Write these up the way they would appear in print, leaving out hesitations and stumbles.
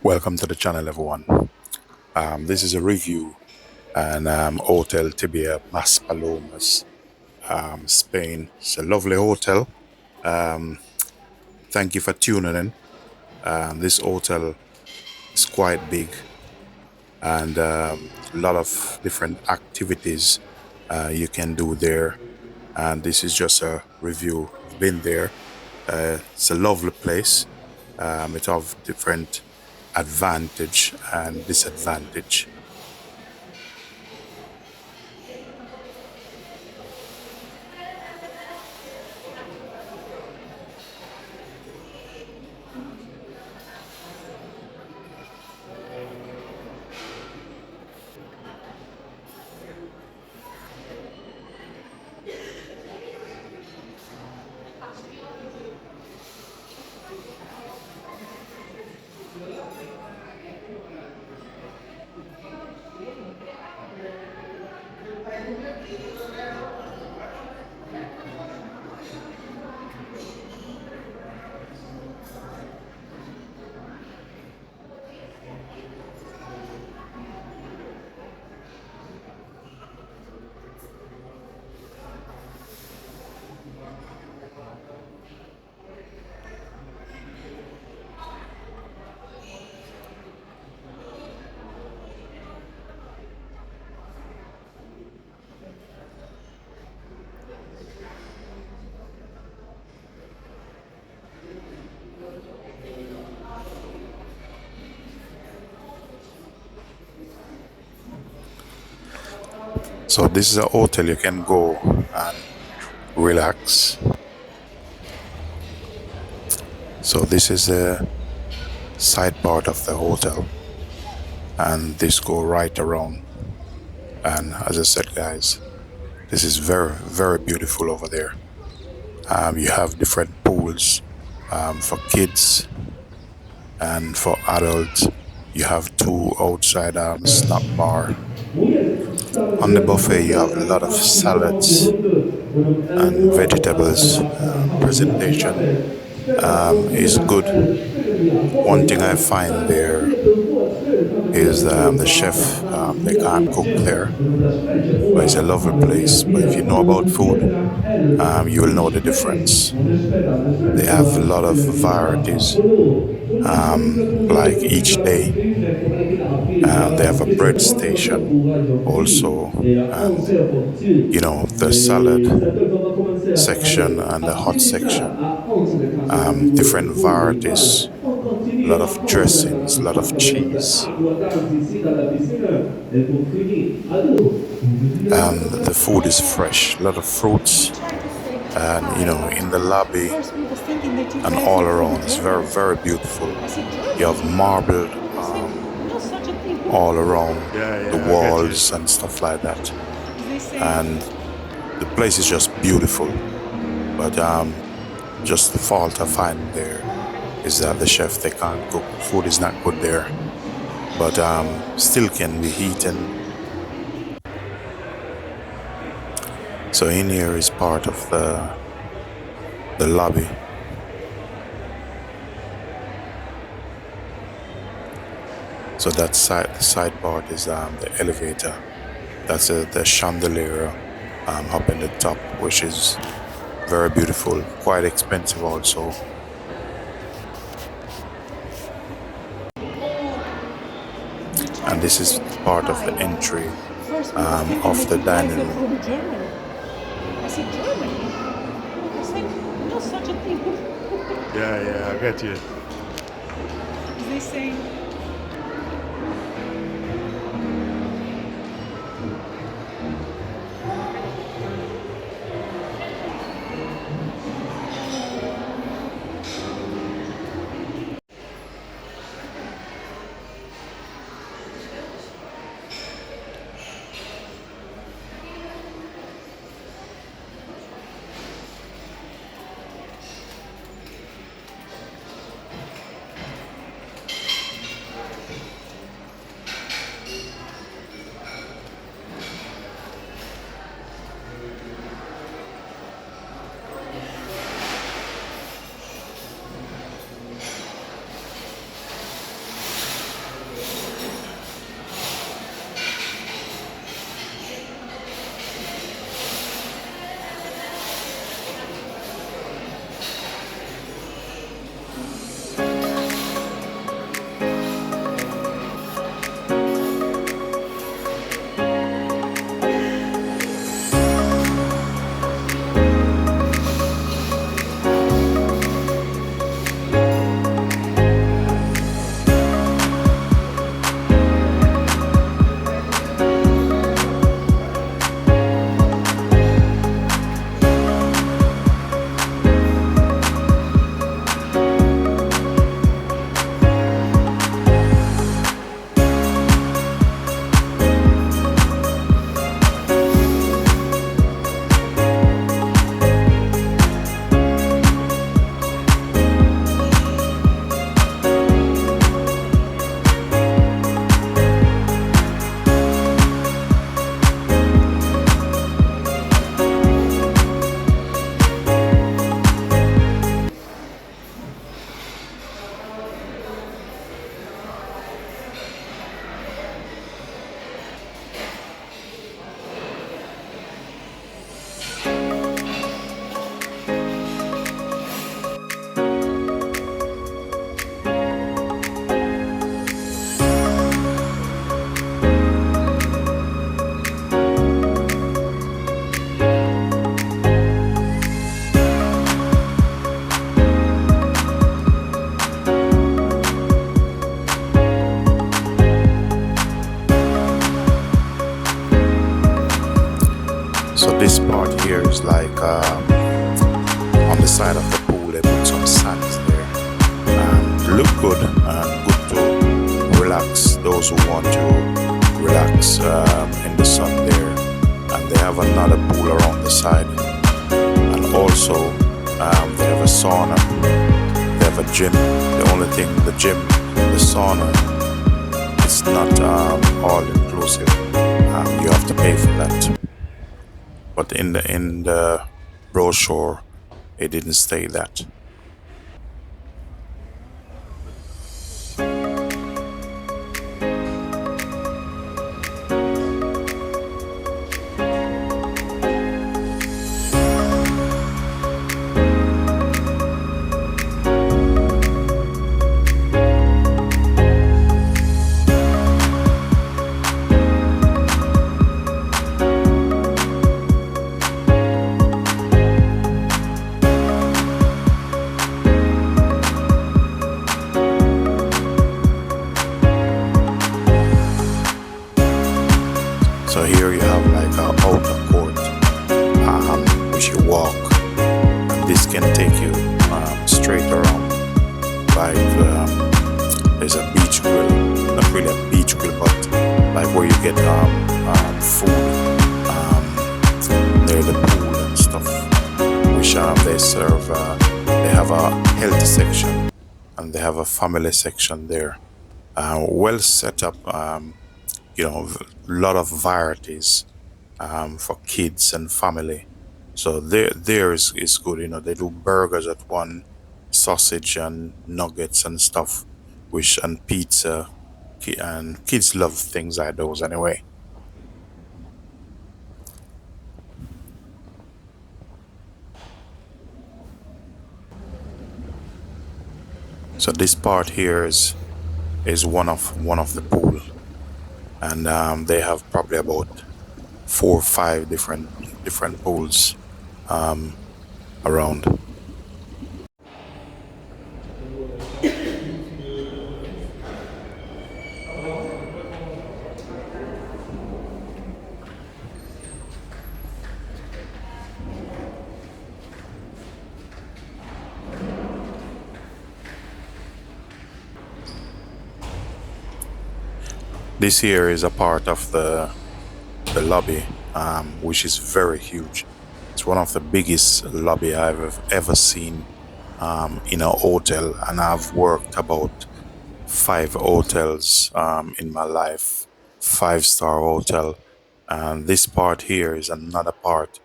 Welcome to the channel, everyone. This is a review and Hotel Tibia Maspalomas, Spain. It's a lovely hotel. Thank you for tuning in. This hotel is quite big and a lot of different activities you can do there. And this is just a review. I've been there. It's a lovely place. It have different advantage and disadvantage. So this is a hotel you can go and relax. So this is the side part of the hotel, and this go right around. And as I said, guys, this is very beautiful over there. You have different pools for kids and for adults. You have two outside snack bar. On the buffet, you have a lot of salads and vegetables. Presentation is good. One thing I find there is the chef. They can't cook there, but it's a lovely place. But if you know about food, you will know the difference. They have a lot of varieties, like each day. They have a bread station also, and the salad section and the hot section. Different varieties, a lot of dressings, a lot of cheese. And the food is fresh, a lot of fruits, and in the lobby and all around, it's very beautiful. You have marble all around the walls and stuff like that, and the place is just beautiful. But just the fault I find there is that the chef, they can't cook. Food is not good there, but still can be eaten. So in here is part of the lobby. So that side part is the elevator. That's the chandelier up in the top, which is very beautiful, quite expensive also. And this is part of the entry of the dining room. Yeah, I get you. They say here is like on the side of the pool they put some sands there and look good and good to relax those who want to relax in the sun there. And they have another pool around the side, and also they have a sauna, they have a gym. The only thing, the gym, the sauna, it's not all inclusive. You have to pay for that. But in the brochure, it didn't state that. So here you have like an outer court, which you walk. This can take you straight around. Like there's a beach grill, not really a beach grill, but like where you get food near the pool and stuff, which they serve. They have a healthy section and they have a family section there. Well set up. A lot of varieties for kids and family. So there is good. They do burgers at one, sausage and nuggets and stuff, which and pizza, and kids love things like those anyway. So this part here is one of the pool, and they have probably about 4 or 5 different pools around. This here is a part of the lobby, which is very huge. It's one of the biggest lobby I've ever seen in a hotel, and I've worked about 5 hotels in my life, 5-star hotel. And this part here is another part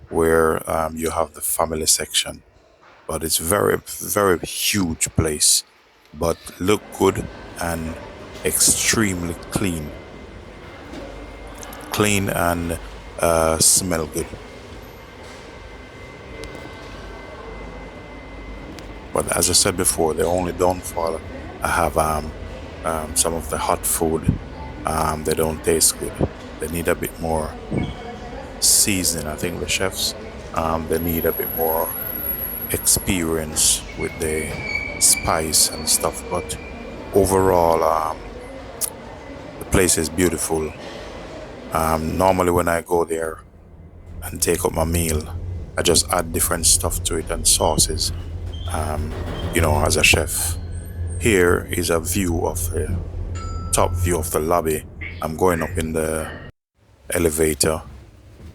where you have the family section, but it's very, very huge place, but look good and extremely clean and smell good. But as I said before, the only downfall I have some of the hot food. They don't taste good. They need a bit more seasoning. I think the chefs they need a bit more experience with the spice and stuff. But overall, the place is beautiful. Normally, when I go there and take up my meal, I just add different stuff to it and sauces. As a chef. Here is a view of the top view of the lobby. I'm going up in the elevator,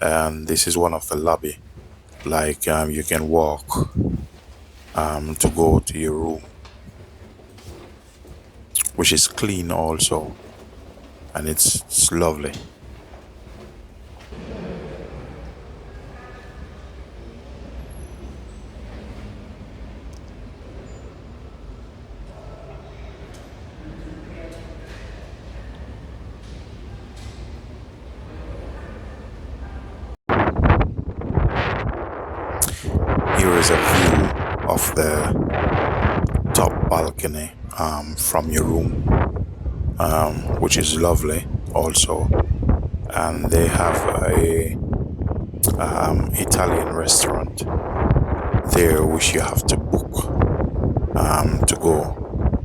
and this is one of the lobby. Like you can walk to go to your room, which is clean also, and it's lovely. Here is a view of the top balcony from your room, which is lovely also. And they have a Italian restaurant there, which you have to book to go.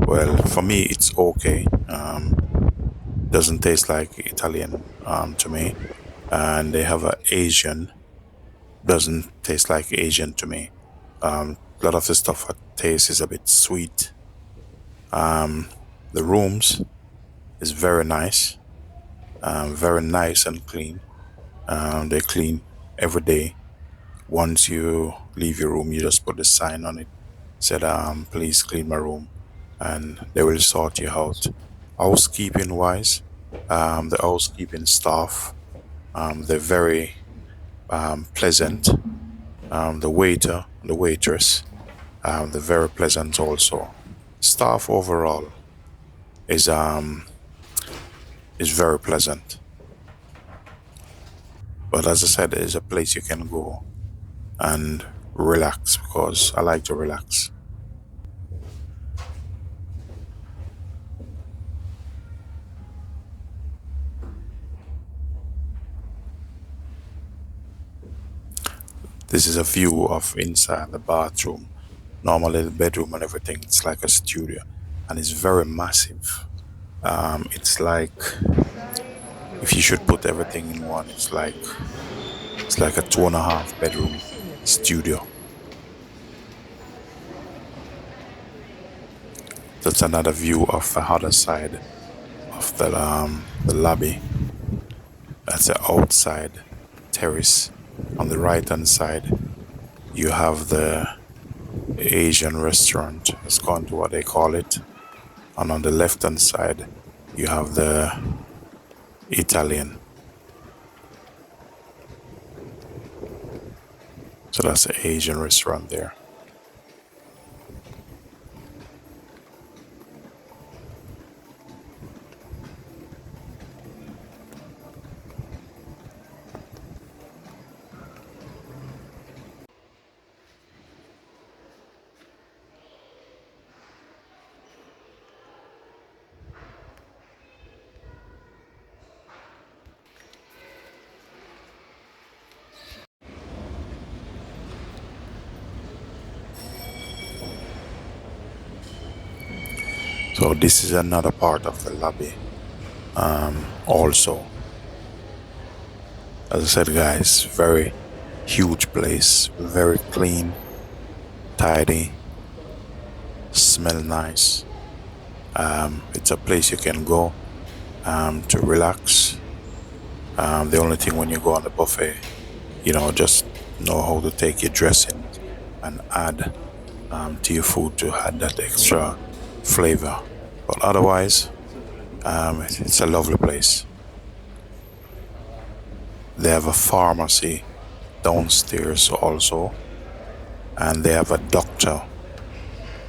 Well, for me, it's okay. Doesn't taste like Italian to me. And they have an Asian doesn't taste like Asian to me. A lot of the stuff I taste is a bit sweet. The rooms is very nice and clean. They clean every day. Once you leave your room, you just put the sign on it, said, please clean my room, and they will sort you out. Housekeeping wise, the housekeeping staff, they're very pleasant. The waiter, the waitress, they're very pleasant also. Staff overall is um is very pleasant. But as I said, it is a place you can go and relax because I like to relax. This is a view of inside the bathroom. Normally the bedroom and everything, it's like a studio and it's very massive. It's like if you should put everything in one, it's like a 2.5 bedroom studio. That's another view of the other side of the lobby. That's the outside terrace. On the right hand side, you have the Asian restaurant. It's gone to what they call it. And on the left hand side, you have the Italian. So that's the Asian restaurant there. So this is another part of the lobby. Also, as I said, guys, very huge place, very clean, tidy, smell nice. It's a place you can go to relax. The only thing when you go on the buffet, just know how to take your dressing and add to your food to add that extra flavor. But otherwise, it's a lovely place. They have a pharmacy downstairs also, and they have a doctor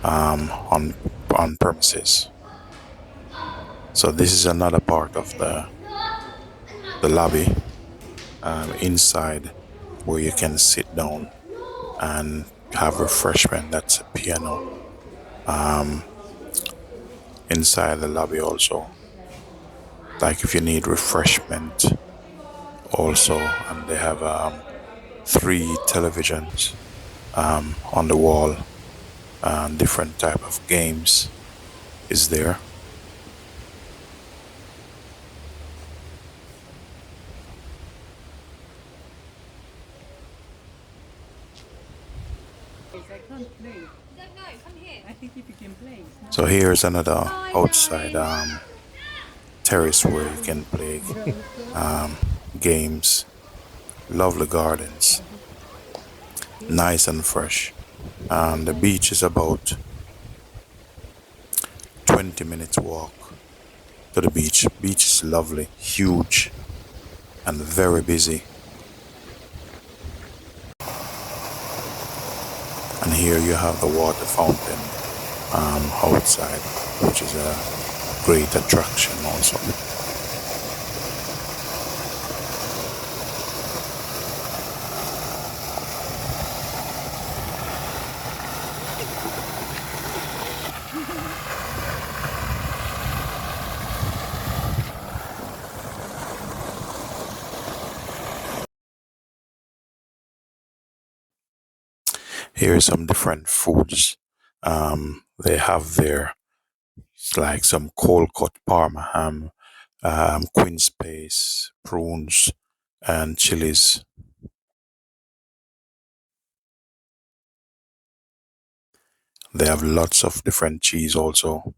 on premises. So this is another part of the lobby inside where you can sit down and have refreshment. That's a piano inside the lobby also. Like if you need refreshment also, and they have 3 televisions on the wall, and different type of games is there. I can't play. I think if you can play, it's not. So here's another outside terrace where you can play games. Lovely gardens, nice and fresh. The beach is about 20 minutes walk to the beach. Beach is lovely, huge, and very busy. And here you have the water fountain outside, which is a great attraction also. Here are some different foods they have there. It's like some cold cut parma ham, queen space, prunes, and chilies. They have lots of different cheese also.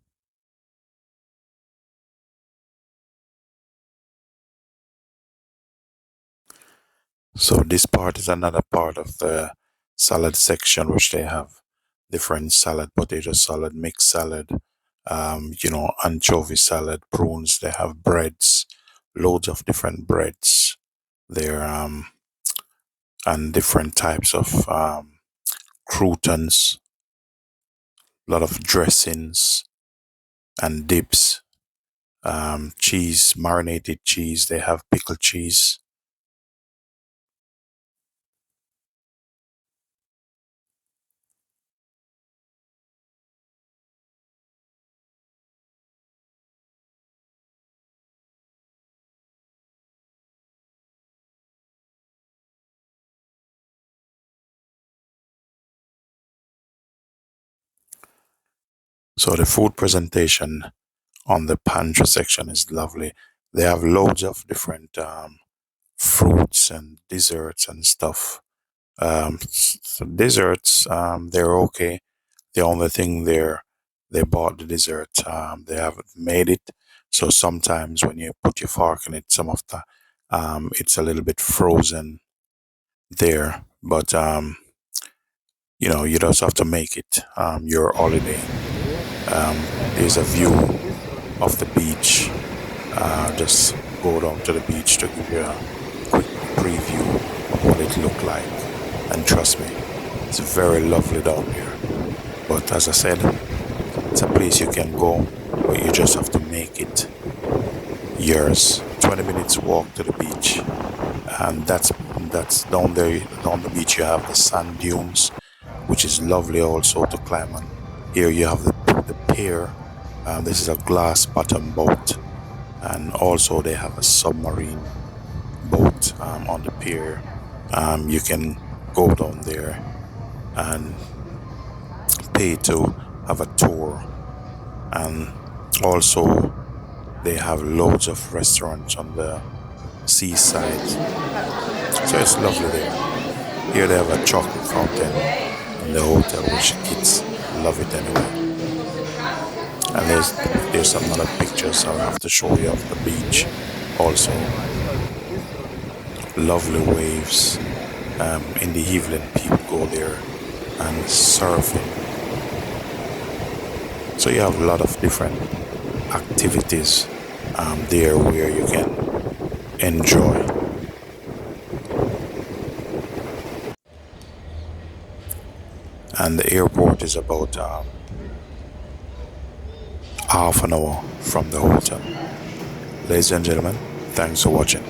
So this part is another part of the salad section, which they have different salad, potato salad, mixed salad, anchovy salad, prunes. They have breads, loads of different breads there, and different types of croutons, a lot of dressings and dips, cheese, marinated cheese. They have pickled cheese. So the food presentation on the pantry section is lovely. They have loads of different fruits and desserts and stuff. So desserts, they're okay. The only thing they bought the dessert, they haven't made it. So sometimes when you put your fork in it, some of the it's a little bit frozen there. But you just have to make it your holiday. There's a view of the beach. Just go down to the beach to give you a quick preview of what it looked like. And trust me, it's very lovely down here. But as I said, it's a place you can go, but you just have to make it yours. 20 minutes walk to the beach, and that's down there. Down the beach, you have the sand dunes, which is lovely also to climb on. Here you have the pier. This is a glass bottom boat, and also they have a submarine boat on the pier. You can go down there and pay to have a tour, and also they have loads of restaurants on the seaside, so it's lovely there. Here they have a chocolate fountain in the hotel, which kids love it anyway. And there's some other pictures I'll have to show you of the beach also. Lovely waves. In the evening, people go there and surfing. So you have a lot of different activities there where you can enjoy. And the airport is about half an hour from the hotel. Ladies and gentlemen, thanks for watching.